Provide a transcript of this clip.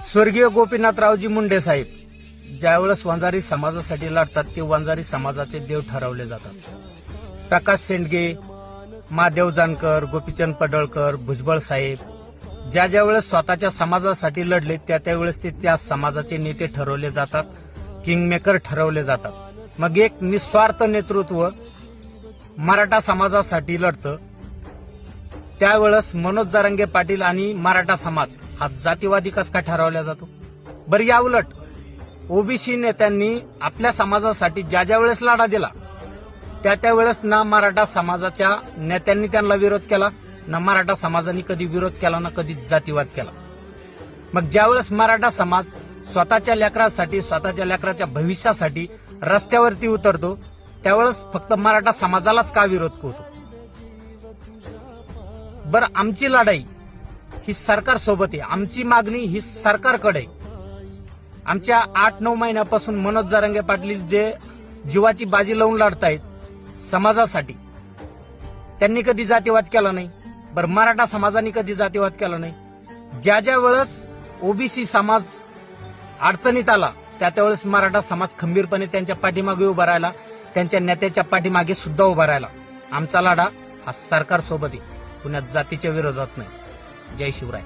स्वर्गीय गोपीनाथरावजी मुंडे साहेब ज्यावेळेस वंजारी समाजासाठी लढतात ते वंजारी समाजाचे देव ठरवले जातात. प्रकाश शेंडगे, महादेव जानकर, गोपीचंद पडळकर, भुजबळ साहेब ज्या वेळेस स्वतःच्या समाजासाठी लढले त्यावेळेस ते त्या समाजाचे नेते ठरवले जातात, किंगमेकर ठरवले जातात. मग एक निस्वार्थ नेतृत्व मराठा समाजासाठी लढतं. त्यावेळेस मनोज जरांगे पाटील आणि मराठा समाज हा जातीवादी कस काय ठरवला जातो? बरं, या उलट ओबीसी नेत्यांनी आपल्या समाजासाठी ज्या वेळेस लढा दिला त्यावेळेस ना मराठा समाजाच्या नेत्यांनी त्यांना विरोध केला, ना मराठा समाजाने कधी विरोध केला, ना कधी जातीवाद केला. मग ज्यावेळेस मराठा समाज स्वतःच्या लेकरासाठी, स्वतःच्या लेकराच्या भविष्यासाठी रस्त्यावरती उतरतो त्यावेळेस फक्त मराठा समाजालाच का विरोध होतो? बरं, आमची लढाई ही सरकार सोबत आहे, आमची मागणी ही सरकारकडे आहे. आमच्या 8-9 महिन्यापासून मनोज जरांगे पाटील जे जीवाची बाजी लावून लढतायत समाजासाठी, त्यांनी कधी जातीवाद केला नाही. बरं, मराठा समाजाने कधी जातीवाद केला नाही. ज्या वेळेस ओबीसी समाज अडचणीत आला त्यावेळेस मराठा समाज खंबीरपणे त्यांच्या पाठीमागे उभा राहिला, त्यांच्या नेत्याच्या पाठीमागे सुद्धा उभा राहिला. आमचा लढा हा सरकार सोबत आहे, पुण्यात जातीच्या विरोधात नाही. जय शिवराय.